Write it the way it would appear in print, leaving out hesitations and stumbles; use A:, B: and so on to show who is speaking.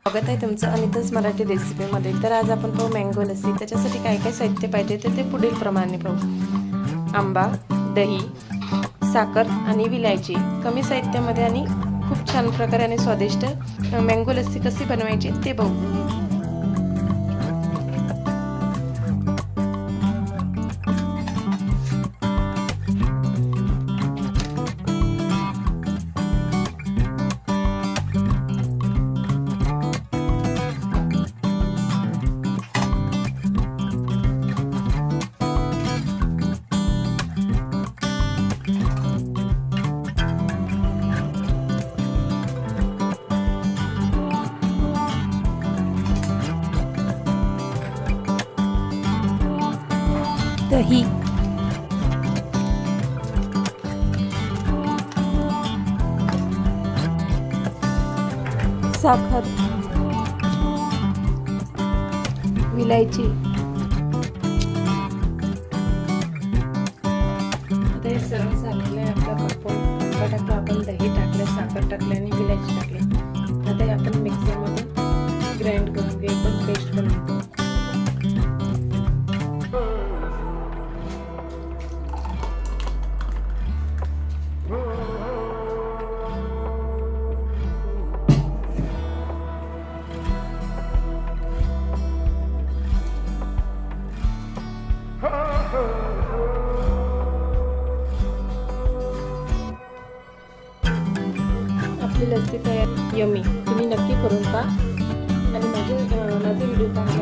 A: स्वागत आहे तुमचं अनिता's मराठी रेसिपीमध्ये। तर आज आपण पाहू मँगो लस्सी। त्याच्यासाठी काय काय साहित्य पाहिजे ते पुढील प्रमाणे पाहू। आंबा, दही, साखर आणि विलायची। कमी साहित्यामध्ये आणि खूप छान प्रकारे आणि स्वादिष्ट मँगो लस्सी कशी बनवायची ते पाहू। दही, साखर, विलायची। आता हे सर्व झालेलं आहे। आपला आंबा टाकला, आपण दही टाकलं, साखर टाकली आणि विलायची टाकली। आता हे आपण मिक्सरमध्ये ग्राइंड करून घेऊ, एकदम पेस्ट बनवू। आपली लस्सी तयार, यम्मी। तुम्ही नक्की करून पहा आणि माझे व्हिडिओ पहा।